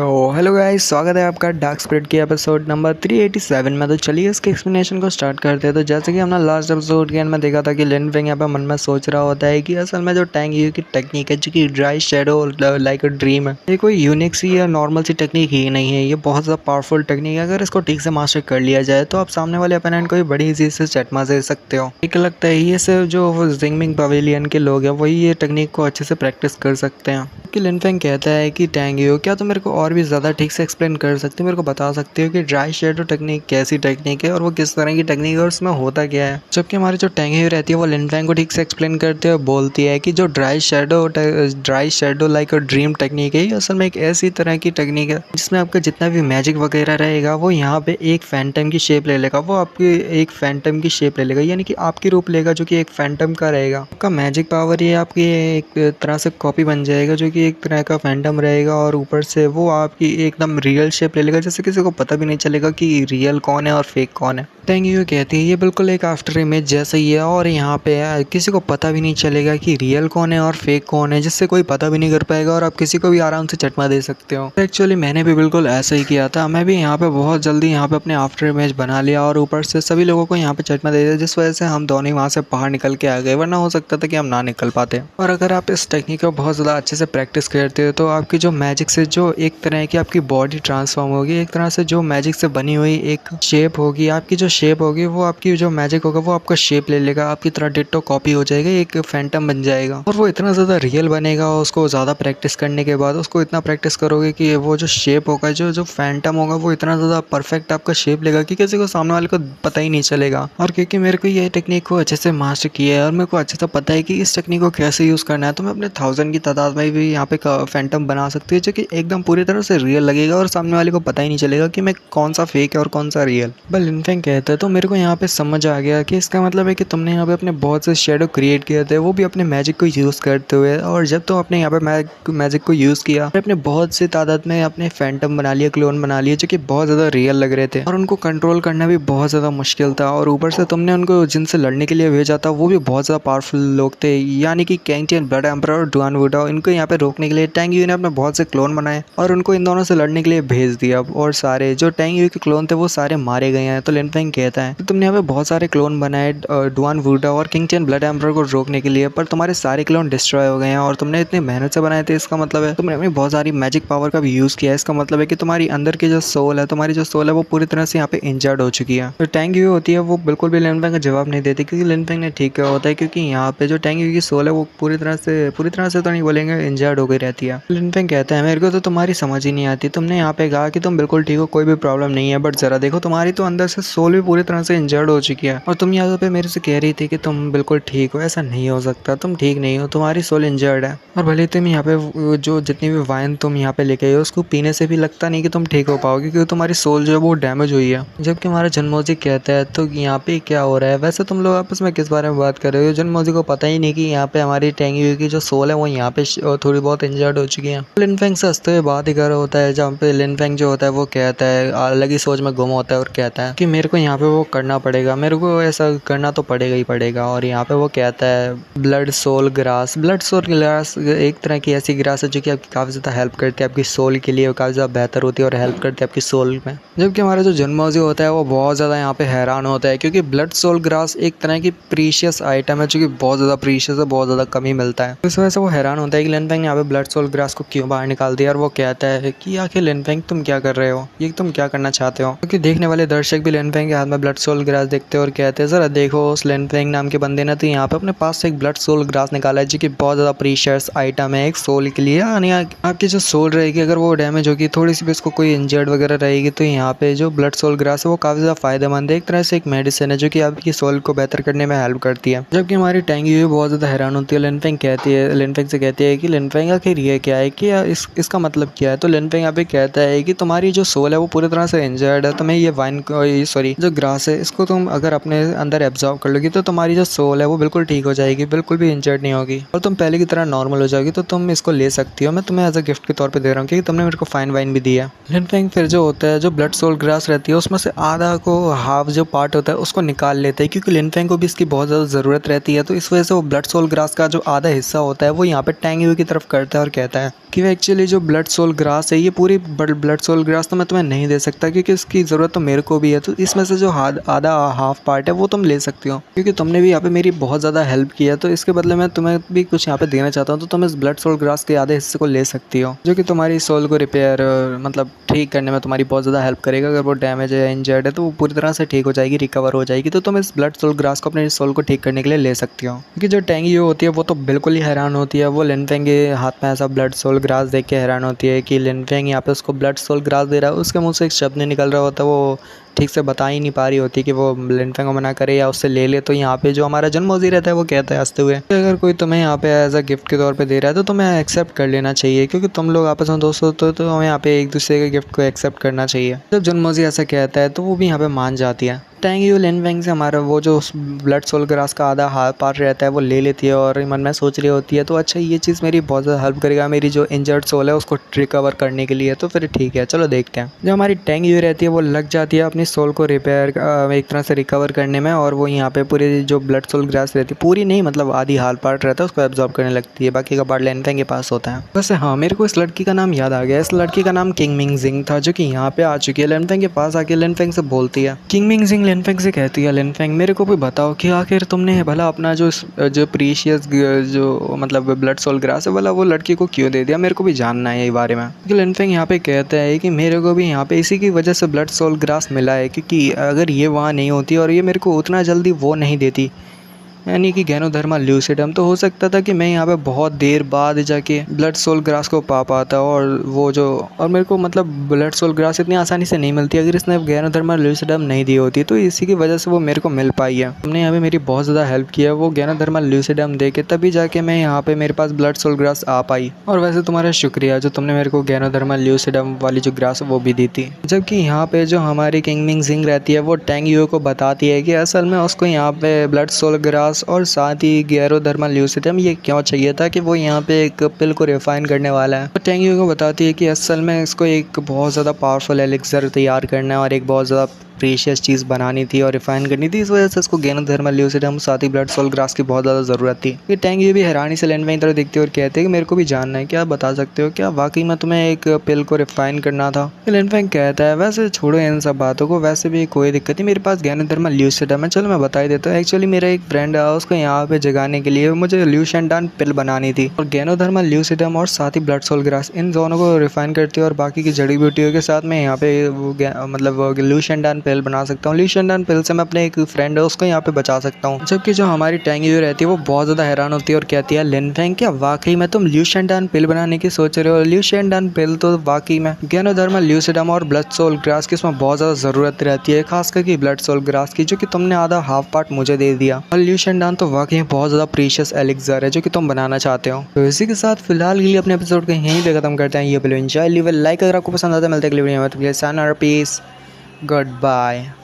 तो hello guys, स्वागत है आपका डार्क स्पिरिट के एपिसोड नंबर 387 में। तो चलिए इसके एक्सप्लेनेशन को स्टार्ट करते हैं। तो जैसे कि हमने लास्ट एपिसोड के एंड में देखा था कि लिन फेंग यहाँ पे मन में सोच रहा होता है कि असल में जो टैंग यू की टेक्निक है जो कि dry shadow like a dream है, ये कोई यूनिक सी या नॉर्मल सी टेक्निक ही नहीं है। ये बहुत ज़्यादा पावरफुल टेक्निक है। अगर इसको ठीक से मास्टर कर लिया जाए तो आप सामने वाले अपोनेंट को भी बड़ी इजी से चटमा दे सकते हो। एक लगता है ये सिर्फ जो जिंगमिंग पवेलियन के लोग हैं वही ये टेक्निक को अच्छे से प्रैक्टिस कर सकते हैं। कि लिन फेंग कहता है कि टैंग यू, क्या तुम मेरे को और भी ज़्यादा ठीक से एक्सप्लेन कर सकते हो, मेरे को बता सकते हो कि ड्राई शेडो टेक्निक कैसी टेक्निक है और वो किस तरह की टेक्निक है और उसमें होता क्या है। जबकि हमारी जो टैंग यू रहती है वो लिन फेंग को ठीक से एक्सप्लेन करते हुए बोलती है कि जो dry shadow like a dream technique है, ये असल में एक ऐसी तरह की टेक्निक है जिसमें आपका जितना भी मैजिक वगैरह रहेगा वो यहाँ पे एक फैंटम की शेप ले लेगा। वो आपकी एक फैंटम की शेप ले लेगा, यानी कि आपकी रूप लेगा जो कि एक फैंटम का रहेगा। आपका मैजिक पावर ये आपकी एक तरह से कॉपी बन जाएगा जो कि एक तरह का फैंटम रहेगा और ऊपर से वो आपकी एकदम रियल शेप ले लेगा, जैसे किसी को पता भी नहीं चलेगा कि रियल कौन है और फेक कौन है। टैंग यू कहती है ये बिल्कुल एक आफ्टर इमेज जैसा ही है और यहाँ पे किसी को पता भी नहीं चलेगा कि रियल कौन है और फेक कौन है, जिससे कोई पता भी नहीं कर पाएगा और आप किसी को भी आराम से चटमा दे सकते हो। एक्चुअली मैंने भी बिल्कुल ऐसा ही किया था। मैं भी यहाँ पे बहुत जल्दी यहाँ पे अपने आफ्टर इमेज बना लिया और ऊपर से सभी लोगों को यहाँ पे चटमा दे दिया, जिस वजह से हम दोनों ही वहाँ से बाहर निकल के आ गए, वरना हो सकता था कि हम ना निकल पाते। और अगर आप इस टेक्निक को बहुत ज़्यादा अच्छे से प्रैक्टिस करते हो तो आपकी जो मैजिक से जो एक तरह की आपकी बॉडी ट्रांसफॉर्म होगी, एक तरह से जो मैजिक से बनी हुई एक शेप होगी, आपकी जो शेप होगी वो आपकी जो मैजिक होगा वो आपका शेप ले लेगा, आपकी तरह डिट्टो कॉपी हो जाएगा, एक फैंटम बन जाएगा और वो इतना ज़्यादा रियल बनेगा। उसको ज़्यादा प्रैक्टिस करने के बाद उसको इतना प्रैक्टिस करोगे कि वो जो शेप होगा, जो जो फैंटम होगा वो इतना ज़्यादा परफेक्ट आपका शेप लेगा कि किसी को सामने वाले को पता ही नहीं चलेगा। और क्योंकि मेरे को ये टेक्निक को अच्छे से मास्टर किया है और मेरे को अच्छे से पता है कि इस टेक्निक को कैसे यूज़ करना है, तो मैं अपने 1000 की तादाद में भी यहाँ पे फैंटम बना सकती है जो कि एकदम पूरी तरह से रियल लगेगा और सामने वाले को पता ही नहीं चलेगा कि मैं कौन सा फेक है और कौन सा रियल। बस लिन फेंग कहता है तो मेरे को यहाँ पे समझ आ गया कि इसका मतलब है कि तुमने यहाँ पे अपने बहुत से शेडो क्रिएट किए थे, वो भी अपने मैजिक को यूज़ करते हुए, और जब तुम अपने यहाँ पे मैजिक को यूज़ किया अपने बहुत से तादाद में अपने फैंटम बना लिया, क्लोन बना लिए जो कि बहुत ज़्यादा रियल लग रहे थे और उनको कंट्रोल करना भी बहुत ज़्यादा मुश्किल था। और ऊपर से तुमने उनको जिनसे लड़ने के लिए भेजा था वो भी बहुत ज़्यादा पावरफुल लोग थे, यानी कि कैंगटियन, ब्लड एम्परर और डुआन वुडाओ। इनको यहाँ पे रोकने के लिए टैंग यू ने अपने बहुत से क्लोन बनाए और उनको इन दोनों से लड़ने के लिए भेज दिया और सारे जो टैंग यू के क्लोन थे वो सारे मारे गए हैं। तो लिन फेंग कहता है कि तुमने यहाँ पे बहुत सारे क्लोन बनाए डुआन वुडाओ और किंगटियन ब्लड एम्परर को रोकने के लिए, पर तुम्हारे सारे क्लोन डिस्ट्रॉय हो गए हैं और तुमने इतनी मेहनत से बनाए थे। इसका मतलब है तुमने अपनी बहुत सारी मैजिक पावर का भी यूज़ किया है। इसका मतलब है कि तुम्हारी अंदर की जो सोल है, तुम्हारी जो सोल है वो पूरी तरह से यहाँ पे इंजर्ड हो चुकी है। तो टैंग यू होती है वो बिल्कुल भी लिन फेंग का जवाब नहीं देती, क्योंकि लिन फेंग ने ठीक किया होता है, क्योंकि यहाँ पे जो टैंग यू की सोल है वो पूरी तरह से तो नहीं बोलेंगे, इंजर्ड हो गई रहती है। लिन फेंग कहता है मेरे को तो तुम्हारी समझ ही नहीं आती। तुमने यहाँ पे कहा कि तुम बिल्कुल ठीक हो, कोई भी प्रॉब्लम नहीं है, बट जरा देखो तुम्हारी तो अंदर से सोल भी पूरी तरह से इंजर्ड हो चुकी है और तुम यहाँ पे मेरे से कह रही थी कि तुम बिल्कुल ठीक हो। ऐसा नहीं हो सकता, तुम ठीक नहीं हो, तुम्हारी सोल इंजर्ड है। और भले तुम यहाँ पे जो जितनी भी वाइन तुम यहाँ पे लेके आई हो उसको पीने से भी लगता नहीं कि तुम ठीक हो पाओगे, क्योंकि तुम्हारी सोल जो है वो डैमेज हुई है। जबकि हमारा जन्मोजी कहता है तो यहाँ पे क्या हो रहा है, वैसे तुम लोग आपस में किस बारे में बात कर रहे हो। जन्मोजी को पता ही नहीं कि यहाँ पे हमारी टैंग यू की जो सोल है वो यहाँ पे थोड़ी बहुत इंजर्ड हो चुकी है। लिन फेंग से हंसते हुए बात ही कर रहा होता है, जहाँ पे लिन फेंग जो होता है वो कहता है, अलग ही सोच में गुम होता है और कहता है कि मेरे को यहाँ पे वो करना पड़ेगा, मेरे को ऐसा करना तो पड़ेगा ही पड़ेगा। और यहाँ पे वो कहता है ब्लड सोल ग्रास एक तरह की ऐसी ग्रास है जो कि आपकी काफ़ी ज़्यादा हेल्प करती है, आपकी सोल के लिए काफ़ी ज़्यादा बेहतर होती है और हेल्प करती है आपकी सोल में। जबकि हमारा जो जन्मोजी होता है वो बहुत ज़्यादा यहाँ पे हैरान होता है, क्योंकि ब्लड सोल ग्रास एक तरह की प्रीशियस आइटम है जो कि बहुत ज़्यादा प्रीशियस है, बहुत ज़्यादा कम ही मिलता है। इस वजह से वो हैरान होता है कि लिन फेंग ने यहाँ पे ब्लड सोल ग्रास को क्यों बाहर निकाल दिया। और वो कहता है कि आखिर लिन फेंग तुम क्या कर रहे हो, ये तुम क्या करना चाहते हो। क्योंकि देखने वाले दर्शक भी लिन फेंग के हाथ में ब्लड सोल ग्रास देखते हैं और कहते हैं जरा देखो उस लिन फेंग नाम के बंदे ने तो यहाँ पे अपने पास से एक ब्लड सोल ग्रास निकाला है जो कि बहुत ज़्यादा प्रीशियस आइटम है एक सोल के लिए। यानी आपकी जो सोल रहेगी अगर वो डैमेज होगी, थोड़ी सी भी उसको कोई इंजर्ड वगैरह रहेगी, तो यहाँ पे जो ब्लड सोल ग्रास है वो काफ़ी ज़्यादा फायदेमंद है, एक तरह से एक मेडिसिन है जो कि आपकी सोल को बेहतर करने में हेल्प करती है। जबकि हमारी टैंग यू बहुत ज़्यादा हैरान होती है। लिन फेंग से कहती है कि लिन फेंग आखिर ये क्या है, कि इसका मतलब क्या है। तो लिन फेंग यहाँ पे कहता है कि तुम्हारी जो सोल है वो पूरी तरह से इंजर्ड है, तुम्हें ये वाइन जो ग्रास है इसको तुम अगर अपने अंदर एब्जॉर्ब कर लोगी तो तुम्हारी जो सोल है वो बिल्कुल ठीक हो जाएगी, बिल्कुल भी इंजर्ड नहीं होगी और तुम पहले की तरह नॉर्मल हो जाओगी। तो तुम इसको ले सकती हो, मैं तुम्हें एज अ गिफ्ट के तौर पे दे रहा हूँ, क्योंकि तुमने मेरे को फाइन वाइन भी दिया। लिन फेंग फिर जो होता है जो ब्लड सोल ग्रास रहती है उसमें से आधा को हाफ जो पार्ट होता है उसको निकाल लेते हैं, क्योंकि लिन फेंग को भी इसकी बहुत ज़्यादा ज़रूरत रहती है। तो इस वजह से वो ब्लड सोल ग्रास का जो आधा हिस्सा होता है वो यहाँ पे टैंग यू की तरफ करता है और कहता है कि एक्चुअली जो ब्लड सोल ग्रास है ये पूरी ब्लड सोल ग्रास तो मैं तुम्हें नहीं दे सकता, क्योंकि इसकी ज़रूरत तो मेरे को भी है। तो इसमें से जो आधा हाफ पार्ट है वो तुम ले सकती हो, क्योंकि तुमने भी यहाँ पे मेरी बहुत ज़्यादा हेल्प किया। तो इसके बदले मैं तुम्हें भी कुछ यहाँ पे देना चाहता हूँ। तो तुम इस ब्लड सोल ग्रास के आधे हिस्से को ले सकती हो, जो कि तुम्हारी सोल को रिपेयर मतलब ठीक करने में तुम्हारी बहुत ज़्यादा हेल्प करेगा। अगर वो डैमेज है या इंजर्ड है तो वो पूरी तरह से ठीक हो जाएगी, रिकवर हो जाएगी। तो तुम इस ब्लड सोल ग्रास को अपने सोल को ठीक करने के लिए ले सकती हो। क्योंकि जो टेंगी होती है वो तो बिल्कुल ही हैरान होती है। वो लिनफेंग के हाथ में ऐसा ब्लड सोल ग्रास देख के हैरान होती है कि लिनफेंग यहाँ पे उसको ब्लड सोल ग्रास दे रहा है। उसके मुंह से एक शब्द नहीं निकल रहा होता, वो ठीक से बता ही नहीं पा रही होती कि वो लिनफेंग को मना करे या उससे ले ले। तो यहाँ पे जो हमारा जन्मोजी रहता है वो कहता है हंसते हुए कि अगर कोई तुम्हें यहाँ पे एज अ गिफ्ट के तौर पे दे रहा है तो तुम्हें एक्सेप्ट कर लेना चाहिए, क्योंकि तुम लोग आपस में दोस्त होते हो। तो हमें यहाँ पे एक दूसरे के गिफ्ट को एक्सेप्ट करना चाहिए। जब जन्मोजी ऐसा कहता है तो वो भी यहाँ पे मान जाती है। टेंगी लिनफेंग से हमारा वो जो ब्लड सोल ग्रास का आधा हाथ पार्ट रहता है वो ले लेती है और मन में सोच रही होती है तो अच्छा ये चीज़ मेरी बहुत ज़्यादा हेल्प करेगा मेरी जो इंजर्ड सोल है उसको रिकवर करने के लिए। तो फिर ठीक है, चलो देखते हैं। जब हमारी टेंगी रहती है वो लग जाती है अपनी सोल को रिपेयर एक तरह से रिकवर करने में, और वो यहाँ पे पूरी जो ब्लड सोल ग्रास रहती है, पूरी नहीं मतलब आधी हाथ पार्ट रहता है, उसको एब्जॉर्ब करने लगती है। बाकी का पार्ट लिनफेंग के पास होता है। वैसे हाँ, मेरे को इस लड़की का नाम याद आ गया। इस लड़की का नाम किंग मिंग जिंग था, जो कि यहाँ पे आ चुकी है। लिनफेंग के पास आके लिनफेंग से बोलती है, किंग मिंग जिंग लिनफेंग से कहती है, लिनफेंग मेरे को भी बताओ कि आखिर तुमने भला अपना जो प्रीशियस जो मतलब ब्लड सोल ग्रास है भला वो लड़की को क्यों दे दिया, मेरे को भी जानना है ये बारे में। क्योंकि लिनफेंग यहाँ पे कहता है कि मेरे को भी यहाँ पे इसी की वजह से ब्लड सोल ग्रास मिला है, क्योंकि अगर ये वहाँ नहीं होती और ये मेरे को उतना जल्दी वो नहीं देती, यानी कि गैनोडर्मा ल्यूसिडम, तो हो सकता था कि मैं यहाँ पे बहुत देर बाद जाके ब्लड सोल ग्रास को पा पाता। और मेरे को मतलब ब्लड सोल ग्रास इतनी आसानी से नहीं मिलती अगर इसने गैनोडर्मा ल्यूसिडम नहीं दी होती। तो इसी की वजह से वो मेरे को मिल पाई है। तुमने यहाँ पे मेरी बहुत ज़्यादा हेल्प किया, वो गैनोडर्मा ल्यूसिडम दे के तभी जाके मैं यहाँ पे मेरे पास ब्लड सोल ग्रास आ पाई। और वैसे तुम्हारा शुक्रिया जो तुमने मेरे को गैनोडर्मा ल्यूसिडम वाली जो ग्रास है वो भी दी थी। जबकि यहाँ पे जो हमारी किंग मिंग जिंग रहती है वो टेंगियो को बताती है कि असल में उसको यहाँ पे ब्लड सोल ग्रास और साथ ही गैनोडर्मा ल्यूसिडम ये क्यों चाहिए था कि वो यहाँ पे एक पिल को रिफाइन करने वाला है। तो टेंगियो को बताती है कि असल में इसको एक बहुत ज़्यादा पावरफुल एलिक्सर तैयार करना है और एक बहुत ज़्यादा प्रीशियस चीज़ बनानी थी और रिफाइन करनी थी। इस वजह से इसको गैनोडर्मा ल्यूसिडम साथ ही ब्लड सोल ग्रास की बहुत ज़्यादा ज़रूरत थी। ये टेंगियो भी हैरानी से लिनफेंग की तरफ देखते और कहते हैं कि मेरे को भी जानना है, क्या आप बता सकते हो क्या वाकई में तुम्हें एक पिल को रिफाइन करना था। लिनफेंग कहता है वैसे छोड़ो इन सब बातों को, वैसे भी कोई दिक्कत नहीं, मेरे पास गैनोडर्मा ल्यूसिडम है। चलो मैं बता ही देता हूँ। एक्चुअली मेरा एक फ्रेंड है, उसको यहाँ पे जगाने के लिए मुझे ल्यूशेंडान पिल बनानी थी और गैनोडर्मा ल्यूसिडम और साथ ही ब्लड सोल ग्रास इन दोनों को रिफाइन करती है और बाकी की जड़ी बूटियों के साथ मैं यहाँ पे मतलब ल्यूशेंडान पिल बना सकता हूँ। ल्यूशेंडान पिल से मैं अपने एक फ्रेंड है उसको यहाँ पे बचा सकता हूँ। जबकि जो हमारी टेंगी रहती है वो बहुत ज़्यादा हैरान होती है और कहती है लिनफेंग क्या वाकई में तुम ल्यूशेंडान पिल बनाने की सोच रहे हो। ल्यूशेंडान पिल तो वाकई में गैनोडर्मा ल्यूसिडम और ब्लड सोल ग्रास की इसमें बहुत ज़्यादा ज़रूरत रहती है, खास करके ब्लड सोल ग्रास की, जो कि तुमने आधा हाफ पार्ट मुझे दे दिया। और ल्यूशेंडान तो वाकई बहुत ज़्यादा प्रीशियस एलिक्सर है जो कि तुम बनाना चाहते हो। तो इसी के साथ फिलहाल के लिए अपने एपिसोड को यहीं पे खत्म करते हैं। ये वीडियो एंजॉय लीव लाइक अगर आपको पसंद आता है। मिलते हैं अगले वीडियो में, तो प्लीज पीस गुड बाय।